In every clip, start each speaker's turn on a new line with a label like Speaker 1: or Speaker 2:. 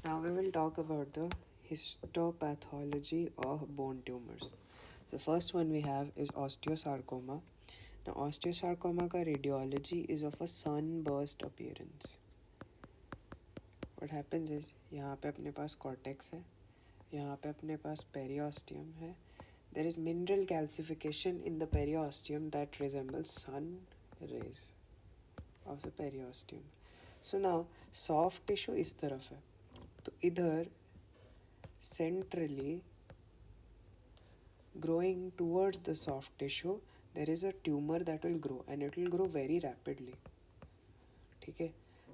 Speaker 1: Now we will talk about the histopathology of bone tumors. The first one we have is osteosarcoma. Now osteosarcoma का radiology is of a sunburst appearance. What happens is यहाँ पे अपने पास cortex है, यहाँ पे अपने पास periosteum है. There is mineral calcification in the periosteum that resembles sun rays of the periosteum. So now soft tissue इस तरफ है, तो इधर centrally growing towards the soft tissue there is a tumor that will grow and it will grow very rapidly. ठीक है,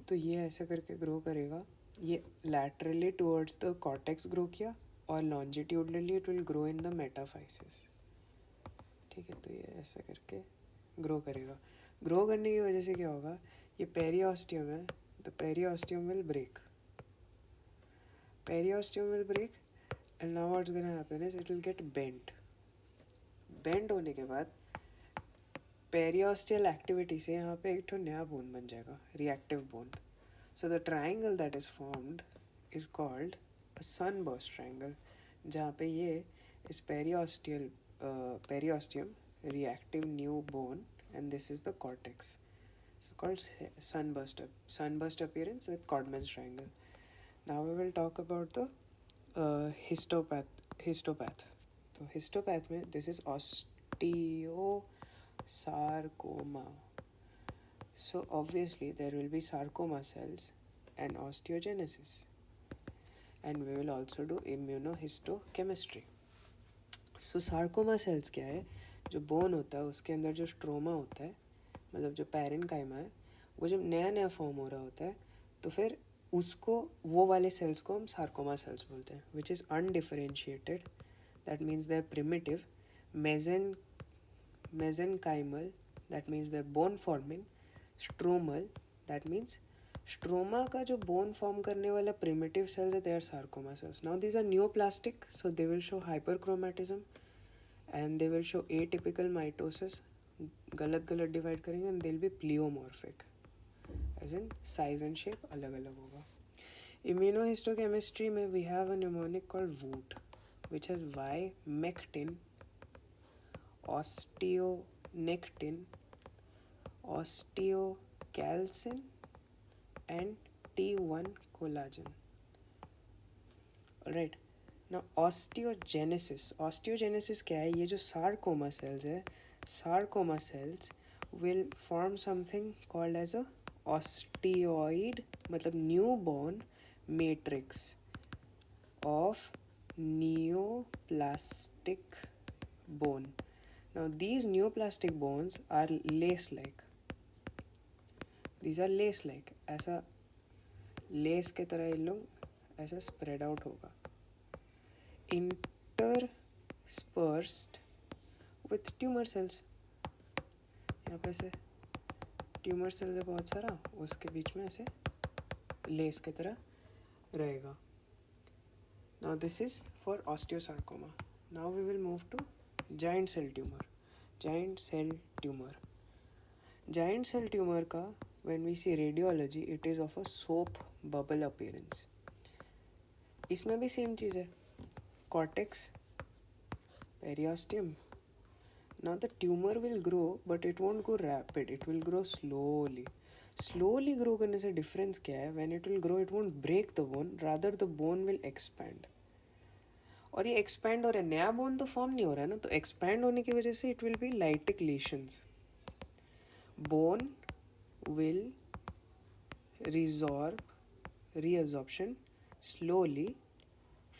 Speaker 1: तो ये ऐसा करके ग्रो करेगा. ये laterally towards the cortex grow किया और longitudinally it will grow in the metaphysis. ठीक है, तो ये ऐसा करके ग्रो करेगा. ग्रो करने की वजह से क्या होगा, ये पेरियोस्टियम है, the periosteum will break. Periosteum will break and now what's gonna happen is it will get bent. Bend होने के बाद पेरियोस्टियल एक्टिविटी से यहाँ पे एक तो नया बोन बन जाएगा, reactive bone. So the triangle that is formed is called a sunburst triangle, जहाँ पे ये इस periosteum reactive new bone and this is the cortex. So called sunburst appearance with Codman's triangle. Now we will talk about the histopath. तो histopath में this is osteosarcoma. So obviously there will be sarcoma cells and osteogenesis, and we will also do immunohistochemistry. So sarcoma cells क्या है, जो bone होता है उसके अंदर जो स्ट्रोमा होता है, मतलब जो पैरेन्काइमा है, वो जब नया नया फॉर्म हो रहा होता है तो फिर उसको वो वाले सेल्स को हम सार्कोमा सेल्स बोलते हैं, which is undifferentiated. That means they're primitive. Mesenchymal, that means they're bone forming. Stromal, that means stroma का जो bone form करने वाला primitive cells है, they are sarcoma cells. Now these are neoplastic, so they will show hyperchromatism and they will show atypical mitosis. गलत divide करेंगे and they'll be pleomorphic, as in size and shape अलग अलग होगा. Immunohistochemistry में we have a mnemonic called WOOT, which has Y-mectin, osteonectin, osteocalcin and T1 collagen. Alright, now osteogenesis क्या है, ये जो sarcoma cells है, sarcoma cells will form something called as a osteoid, मतलब newborn matrix of neoplastic bone. Now these neoplastic bones are lace-like. These are lace-like. ऐसा less के तरह ये लोग ऐसा spread out होगा. Interspersed with tumor cells. यहाँ पे ऐसे ट्यूमर सेल है बहुत सारा, उसके बीच में ऐसे लेस की तरह रहेगा. Now this is for osteosarcoma. Now we will move to giant cell tumor. Giant cell tumor. Giant cell tumor का when we see radiology, it is of a soap bubble appearance. इसमें भी same चीज़ है, cortex, periosteum. Now the tumor will grow, but it won't go rapid. It will grow slowly. Slowly grow करने से difference क्या है? When it will grow, it won't break the bone. Rather, the bone will expand. और ये expand हो रहा है, नया bone तो form नहीं हो रहा है ना, तो expand होने की वजह से it will be lytic lesions. Bone will reabsorption slowly,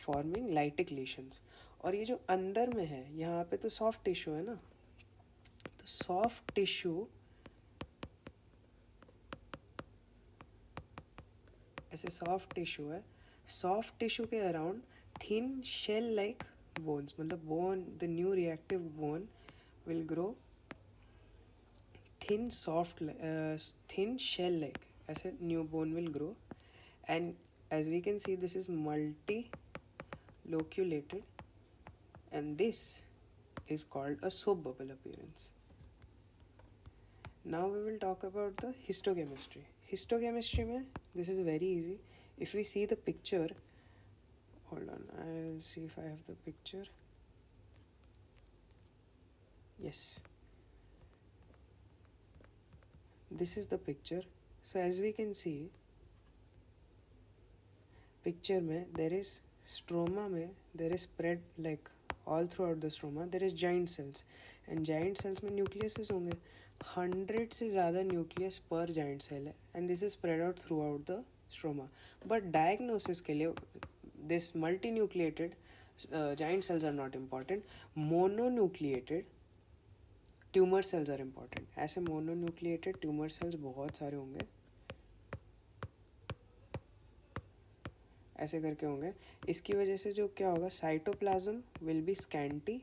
Speaker 1: forming lytic lesions. और ये जो अंदर में है, यहाँ पे तो soft tissue है ना, तो soft tissue ऐसे soft tissue है, soft tissue के around thin shell like bones, मतलब bone, the new reactive bone will grow thin shell like, ऐसे new bone will grow, and as we can see this is multiloculated and this is called a soap bubble appearance. Now we will talk about the histochemistry. Histochemistry में this is very easy. if we see the picture, hold on, I'll see if I have the picture. Yes, this is the picture. So as we can see, picture में there is stroma में there is spread like all throughout the stroma there is giant cells, and giant cells में nucleuses होंगे 100 से ज़्यादा nucleus per giant cell है, and this is spread out throughout the stroma. But diagnosis के लिए this multinucleated giant cells are not important. Mononucleated tumour cells are important. ऐसे mononucleated tumour cells बहुत सारे होंगे, ऐसे करके होंगे. इसकी वजह से जो क्या होगा, साइटोप्लाज्म विल बी स्कैंटी,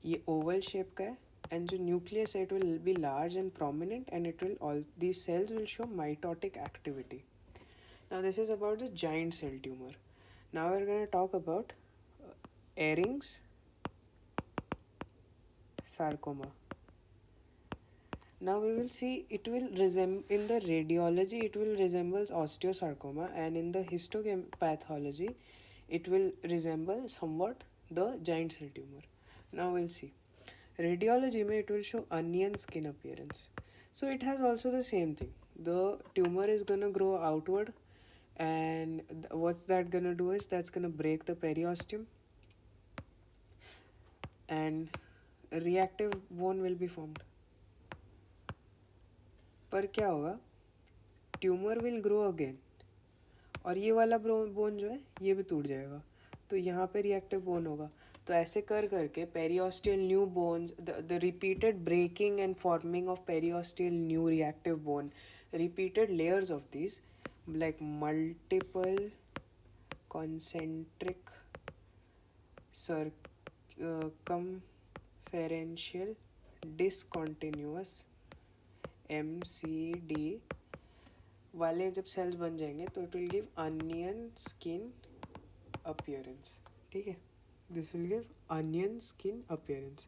Speaker 1: ये ओवल शेप का है, एंड जो न्यूक्लियस है it will be large and prominent, and it will all these cells will show mitotic activity. Now this is about the giant cell tumour. Now we are gonna talk about Ewing's sarcoma. Now we will see it will resemble in the radiology, it will resembles osteosarcoma, and in the histopathology it will resemble somewhat the giant cell tumor. Now we'll see. Radiology mein it will show onion skin appearance. So it has also the same thing. The tumor is gonna grow outward, and what's that gonna do is that's gonna break the periosteum, and reactive bone will be formed. पर क्या होगा, tumour will grow again, और ये वाला bone जो है ये भी टूट जाएगा, तो यहाँ पे रिएक्टिव बोन होगा. तो ऐसे कर करके periosteal new bones, the repeated breaking and forming of periosteal new reactive bone, repeated layers of this like multiple concentric circumferential discontinuous MCD वाले जब सेल्स बन जाएंगे तो it will give onion skin appearance. ठीक है, this will give onion skin appearance.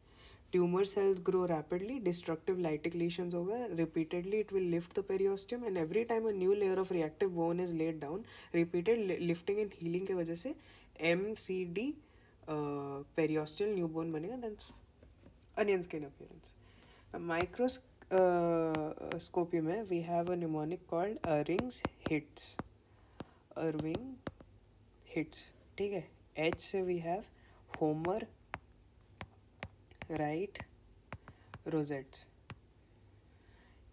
Speaker 1: Tumour cells grow rapidly, destructive lytic lesions होगा, repeatedly it will lift the periosteum, and every time a new layer of reactive bone is laid down, repeated lifting and healing की वजह से MCD periosteal new bone बनेगा, that's onion skin appearance. Microscopy में we have a mnemonic called Ewing's hits, अर्विंग hits. ठीक है, H से we have Homer Wright rosettes.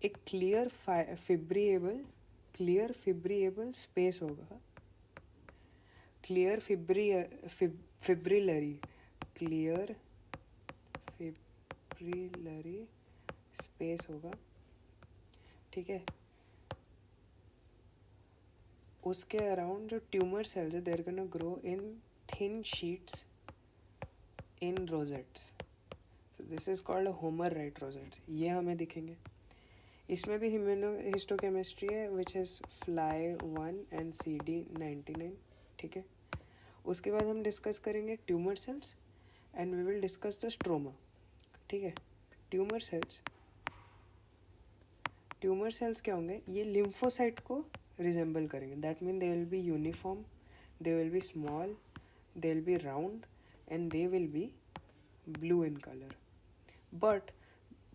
Speaker 1: एक क्लियर फिब्रिएबल स्पेस होगा, क्लियर फिब्रिलरी स्पेस होगा. ठीक है, उसके अराउंड जो ट्यूमर सेल्स है there gonna grow in thin sheets in rosettes. So this is called Homer Wright rosettes. ये हमें दिखेंगे. इसमें भी हिस्टोकेमिस्ट्री है which is fly 1 and CD99. ठीक है, उसके बाद हम डिस्कस करेंगे tumour cells, and we will discuss the stroma. ठीक है, ट्यूमर सेल्स क्या होंगे, ये लिम्फोसाइट को रिजेंबल करेंगे. That mean they will be uniform, they will be small, they will be round, and they will be blue in colour. But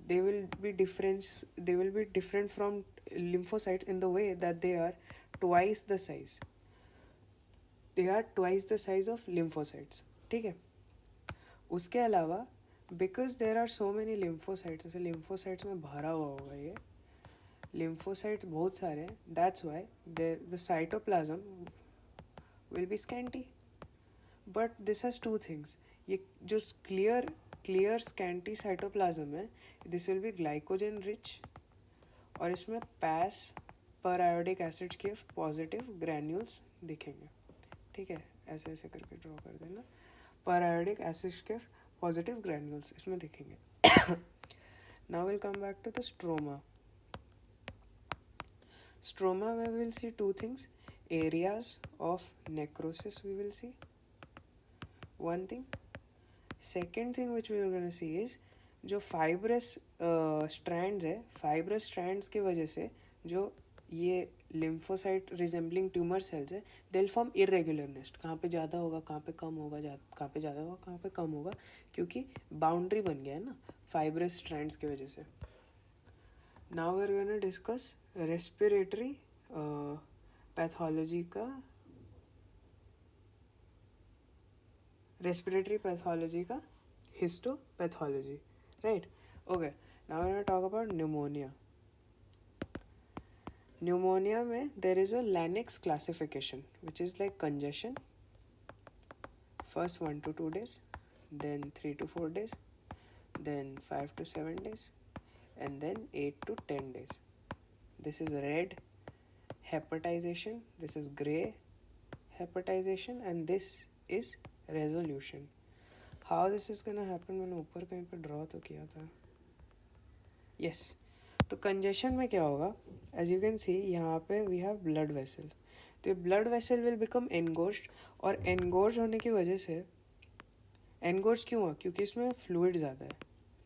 Speaker 1: they will be different from lymphocytes in the way that they are twice the size. They are twice the size of lymphocytes. ठीक है, उसके अलावा because there are so many lymphocytes, जैसे lymphocytes में भरा हुआ होगा, ये lymphocytes बहुत सारे हैं, that's why the cytoplasm will be scanty. But this has two things. ये जो clear scanty cytoplasm है, this will be glycogen rich, और इसमें PAS पर आयोडिक एसिड के पॉजिटिव ग्रैन्यूल्स दिखेंगे. ठीक है, ऐसे ऐसे करके ड्रॉ कर देना. पर आयोडिक एसिड के पॉजिटिव ग्रैन्यूल्स इसमें दिखेंगे. Now will come back to the stroma. Stroma where we will see two things, areas of necrosis we will see, one thing. Second thing which we are going to see is जो fibrous strands है, fibrous strands की वजह से जो ये lymphocyte resembling tumour cells है, they will form irregular nest. कहाँ पे ज़्यादा होगा, कहाँ पे कम होगा, कहाँ पे ज़्यादा होगा, कहाँ पे कम होगा, क्योंकि बाउंड्री बन गया है ना फाइब्रस स्ट्रैंड्स की वजह से. Now we are gonna discuss respiratory pathology का, रेस्पिरेटरी पैथोलॉजी का histopathology, right. Okay, now we are talk about pneumonia. Pneumonia में there is a Laennec's classification which is like congestion, first 1 to 2 days, then 3 to 4 days, then 5 to 7 days, and then 8 to 10 days. This is red hepatization, this is gray hepatization, and this is resolution. How this is gonna happen, मैंने ऊपर कहीं पे draw तो किया था. Yes, तो congestion में क्या होगा, एज यू कैन सी यहाँ पे वी हैव ब्लड वेसल. तो ब्लड वेसल विल बिकम एनगोर्ज्ड, और एनगोर्ज होने की वजह से, एनगोर्ज क्यों हुआ, क्योंकि इसमें फ्लूइड ज़्यादा है,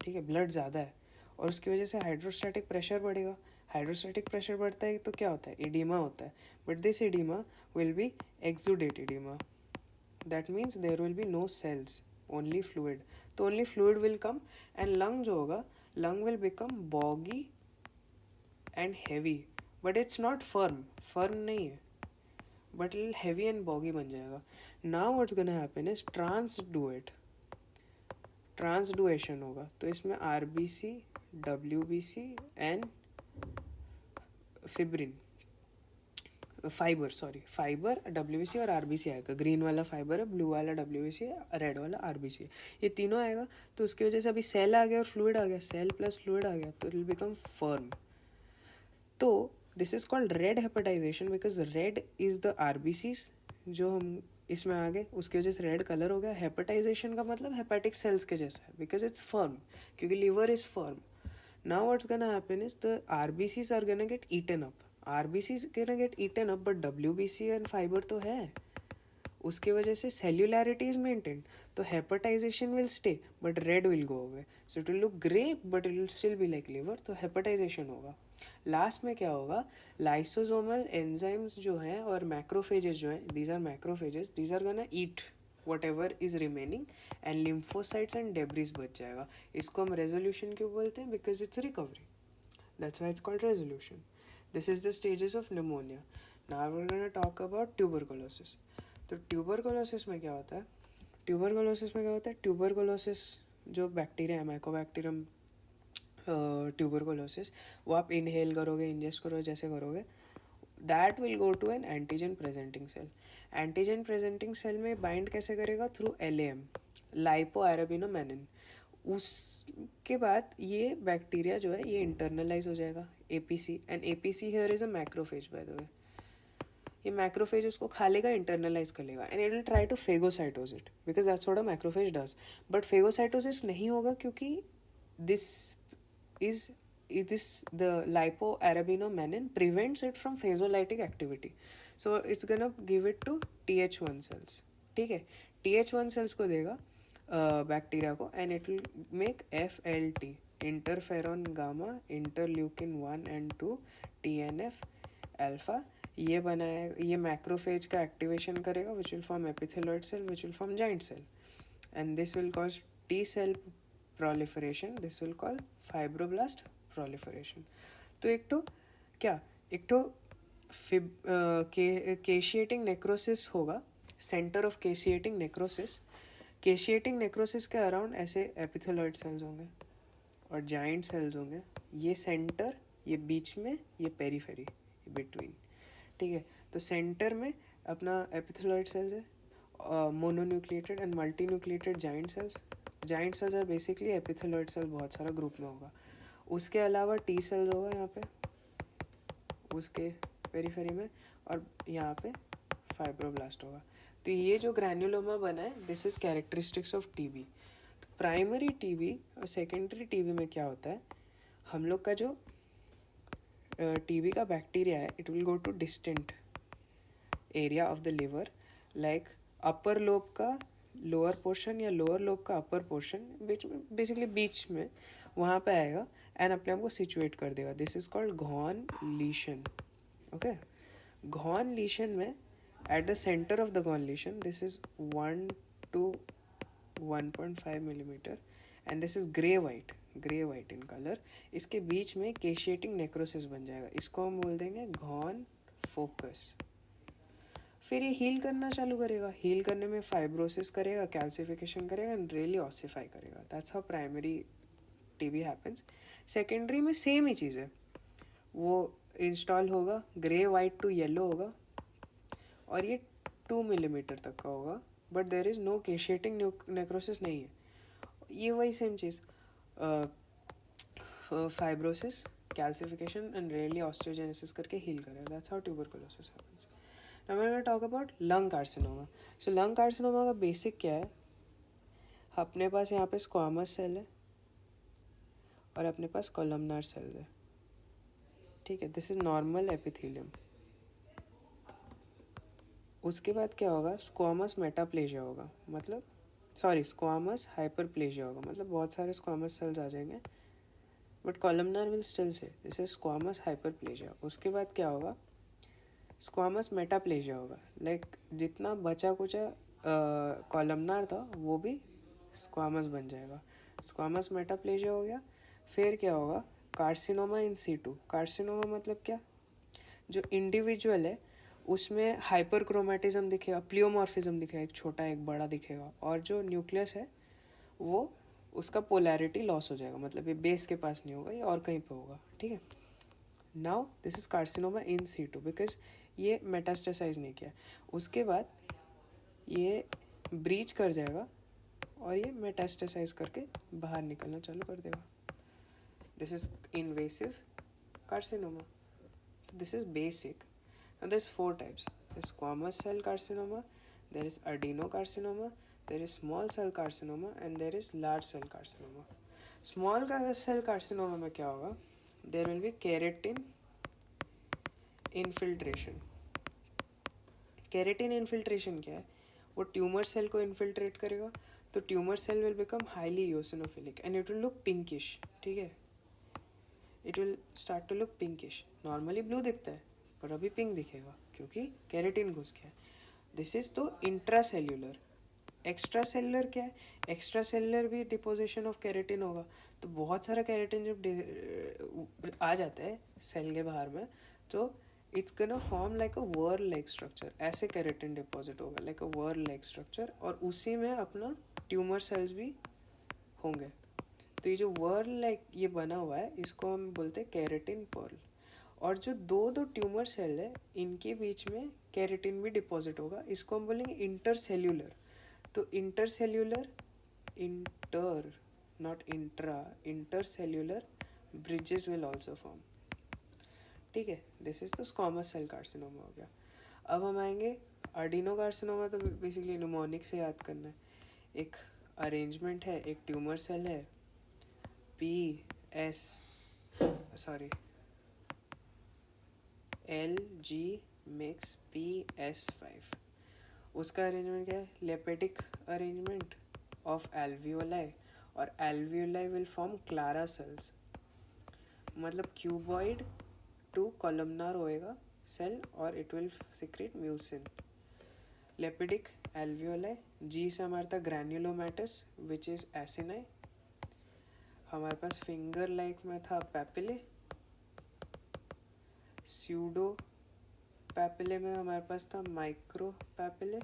Speaker 1: ठीक है, ब्लड ज़्यादा है, और उसकी वजह से हाइड्रोस्टैटिक प्रेशर बढ़ेगा. हाइड्रोस्टैटिक प्रेशर बढ़ता है तो क्या होता है, एडिमा होता है. But this oedema will be exudate oedema. That means there will be no cells, only fluid. तो only fluid will come, and lung जो होगा, lung will become boggy and heavy. But it's not firm नहीं है, but it heavy and boggy बन जाएगा. Now what's gonna happen is transudation होगा. तो इसमें RBC, WBC and fibrin, fibre WBC और आरबीसी आएगा. ग्रीन वाला फाइबर है, ब्लू वाला डब्ल्यूबीसी है, रेड वाला आरबीसी है. ये तीनों आएगा. तो उसकी वजह से अभी सेल आ गया और फ्लूइड आ गया, सेल प्लस फ्लूइड आ गया, तो इट विल बिकम फर्म. तो this is called red hepatization because red is the RBCs जो हम इसमें आ गए, उसकी वजह से रेड कलर हो गया. हेपेटाइजेशन का मतलब हेपेटिक सेल्स के जैसा है, बिकॉज इट्स फर्म, क्योंकि liver is firm. Now what's gonna happen is the RBCs are gonna get eaten up. RBCs gonna get eaten up, but WBC and fibre तो है, उसकी वजह से सेल्युलैरिटी इज मेंटेन. तो hepatization will stay but red will go away, so it will look grey but it will still be like liver. तो hepatization होगा. Last में क्या होगा, लाइसोसोमल एंजाइम्स जो हैं और मैक्रोफेजेस जो हैं, these are macrophages, these are gonna eat whatever is remaining, and lymphocytes and debris बच जाएगा. इसको हम रेजोल्यूशन क्यों बोलते हैं, because it's recovery, that's why it's called resolution. This is the stages of pneumonia. Now we are gonna talk about tuberculosis. तो tuberculosis में क्या होता है, ट्यूबरकुलोसिस जो बैक्टीरिया है, माइकोबैक्टीरियम ट्यूबरकुलोसिस, वो आप इनहेल करोगे, इंजेस्ट करोगे, जैसे करोगे, that will go to an antigen presenting cell. Antigen presenting cell में बाइंड कैसे करेगा, थ्रू LAM, लाइपो अरेबिनोमेनिन. उसके बाद ये बैक्टीरिया जो है ये इंटरनलाइज हो जाएगा, APC, and APC here is a macrophage by the way. ये मैक्रोफेज उसको खा लेगा, इंटरनलाइज कर लेगा, and it will try to phagocytose it, because that's what a macrophage does. But phagocytosis नहीं होगा, क्योंकि this the lipoarabinomannan prevents it from phagocytic activity, so it's gonna give it to TH1 cells. ठीक है, TH1 cells को देगा bacteria को, and it will make FLT, interferon gamma, interleukin 1 and 2, TNF अल्फा. ये बनाएगा, ये मैक्रोफेज का एक्टिवेशन करेगा, which will form epithelioid cell, which will form giant cell, and this will cause T cell proliferation, this will call fibroblast proliferation. तो एक तो केशिएटिंग necrosis होगा, सेंटर ऑफ केशिएटिंग नेक्रोसिस. केशिएटिंग नेक्रोसिस के अराउंड ऐसे एपिथेलॉइड सेल्स होंगे और giant sales होंगे, ये सेंटर, ये बीच में, ये पेरीफेरी, बिटवीन. ठीक है, तो सेंटर में अपना एपिथेलॉइड सेल्स है, mononucleated and multinucleated giant cells. Giant cells are basically epithelioid cell, बहुत सारा ग्रुप में होगा. उसके अलावा T सेल्स होगा यहाँ पे उसके पेरीफेरी में, और यहाँ पे फाइब्रोब्लास्ट होगा. तो ये जो ग्रैन्युलोमा बना है, this is characteristics of TB. Primary TB और सेकेंडरी TB में क्या होता है, हम लोग का जो TB का बैक्टीरिया है, it will go to distant area of the liver, like upper lobe का लोअर पोर्शन या लोअर लोब का अपर पोर्शन, बीच में, बेसिकली बीच में, वहाँ पे आएगा एंड अपने आप को सिचुएट कर देगा. This is called Ghon lesion. Okay, Ghon lesion में at the centre of the Ghon lesion this is 1 to 1.5 millimetre and this is grey white in colour. इसके बीच में केशिएटिंग नेक्रोसिस बन जाएगा. इसको हम बोल देंगे घॉन फोकस. फिर ये हील करना चालू करेगा. हील करने में फाइब्रोसिस करेगा, कैल्सिफिकेशन करेगा एंड रियली ऑसिफाई करेगा. That's how primary TB happens. Secondary में सेम ही चीज़ है. वो इंस्टॉल होगा, ग्रे वाइट टू येलो होगा और ये 2 मिलीमीटर तक का होगा. But there is no caseating necrosis नहीं है. ये वही सेम चीज़, fibrosis, calcification and really osteogenesis करके हील करेगा. That's how tuberculosis happens. Now we're going to talk about lung carcinoma. So lung carcinoma का बेसिक क्या है? अपने पास यहाँ पे स्क्वामस सेल है और अपने पास कॉलमनार सेल है. ठीक है, दिस इज नॉर्मल एपिथेलियम. उसके बाद क्या होगा? स्क्वामस मेटाप्लेजिया होगा, मतलब स्क्वामस हाइपरप्लेजिया होगा, मतलब बहुत सारे स्क्वामस सेल्स आ जाएंगे. But columnar will still say this is squamous hyperplasia. उसके बाद क्या होगा? स्क्वामस मेटाप्लेजिया होगा. लाइक जितना बचा कुचा कॉलमनार था वो भी स्क्वामस बन जाएगा. स्क्वामस मेटाप्लेजिया हो गया. फिर क्या होगा? Carcinoma in situ. कार्सिनोमा मतलब क्या? जो इंडिविजुअल है उसमें हाइपरक्रोमेटिज्म दिखेगा, प्लियोमॉर्फिज्म दिखेगा, एक छोटा एक बड़ा दिखेगा. और जो न्यूक्लियस है वो उसका पोलैरिटी लॉस हो जाएगा, मतलब ये बेस के पास नहीं होगा, ये और कहीं पे होगा. ठीक है. Now this is carcinoma in situ because ये मेटास्टेसाइज नहीं किया. उसके बाद ये ब्रीच कर जाएगा और ये मेटास्टेसाइज करके बाहर निकलना चालू कर देगा. This is invasive carcinoma. So this is basic. Now there's 4 types. There's squamous cell carcinoma, there is adenocarcinoma, there is small cell carcinoma and there is large cell carcinoma. Small cell carcinoma में क्या होगा? There will be keratin infiltration. Keratin infiltration क्या है? वो tumour cell को infiltrate करेगा तो tumour cell will become highly eosinophilic and it will look pinkish. ठीक है, it will start to look pinkish. Normally blue दिखता है पर अभी पिंक दिखेगा क्योंकि केरेटिन घुस गया है. दिस इज तो इंट्रासेल्यूलर. एक्स्ट्रा सेलुलर क्या है? एक्स्ट्रा सेलुलर भी डिपोजिशन ऑफ केरेटिन होगा. तो बहुत सारा केरेटिन जब आ जाता है सेल के बाहर में तो it's gonna form like a whorl like structure. ऐसे केरेटिन डिपॉजिट होगा like a whorl like structure और उसी में अपना ट्यूमर सेल्स भी होंगे. तो ये जो वर्ल लाइक ये बना हुआ है इसको हम बोलते हैं केरेटिन पर्ल. और जो दो ट्यूमर सेल है इनके बीच में केरेटिन भी डिपॉजिट होगा. इसको हम बोलेंगे इंटरसेल्यूलर. तो intercellular, inter not intra, intercellular bridges will also form. ठीक है, दिस इज तो स्क्वामस सेल कार्सिनोमा हो गया. अब हम आएंगे अडीनो कार्सिनोमा. तो बेसिकली निमोनिक से याद करना है. एक अरेंजमेंट है, एक ट्यूमर सेल है LG मिक्स PS5. उसका अरेंजमेंट क्या है? लेपेटिक अरेंजमेंट ऑफ एल्वियोलाई और alveoli will form Clara cells. मतलब क्यूबॉइड टू कॉलमनार होएगा सेल और it will secrete mucin. लेपेटिक alveoli. जी से हमारे था ग्रैन्युलोमैटस विच इज एसिनाई. हमारे पास फिंगर लाइक में था पैपिले. स्यूडो पैपिले में हमारे पास था माइक्रो पैपिले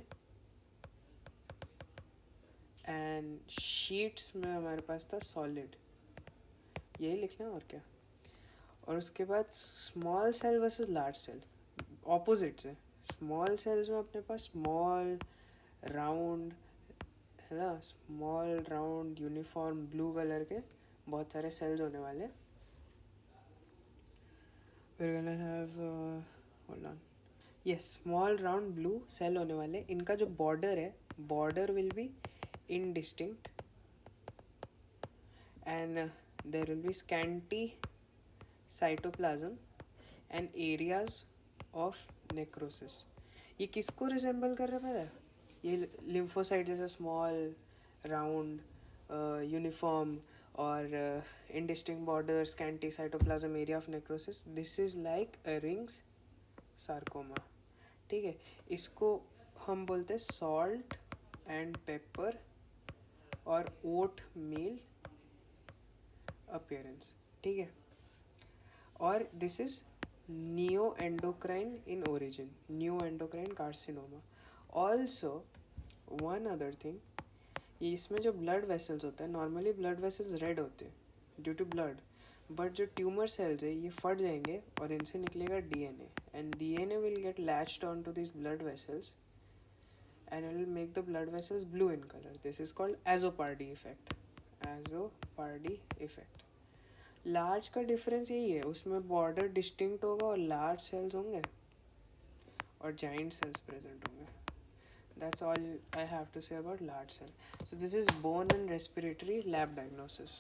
Speaker 1: एंड शीट्स में हमारे पास था सॉलिड. यही लिखना है और क्या. और उसके बाद small cell versus large cell opposites है. स्मॉल सेल्स में अपने पास स्मॉल राउंड है ना, small round uniform blue colour के बहुत सारे सेल्स होने वाले. we're gonna have hold on, yes, small round blue cell होने वाले. इनका जो बॉर्डर है, border will be indistinct and there will be scanty cytoplasm and areas of necrosis. ये किसको रिजेंबल कर रहा है पता है? ये लिम्फोसाइट जैसा स्मॉल राउंड यूनिफॉर्म और indistinct borders, scanty cytoplasm, area of necrosis. This is like a Ring's sarcoma. ठीक है, इसको हम बोलते हैं सॉल्ट एंड पेपर और ओट मील अपीयरेंस, ठीक है। और this is new endocrine in origin, new endocrine carcinoma. Also one other thing, इसमें जो ब्लड वेसल्स होते हैं, नॉर्मली ब्लड वेसल्स रेड होते हैं ड्यू टू ब्लड, बट जो ट्यूमर सेल्स है ये फट जाएंगे और इनसे निकलेगा DNA, and DNA will get latched on to this blood vessels and it will make the blood vessels blue in color. This is called Azopardi effect. Azopardi effect. Large का difference यही है, उसमें बॉर्डर डिस्टिंक्ट होगा और large cells होंगे और giant cells present होंगे. That's all I have to say about large cell. So this is bone and respiratory lab diagnosis.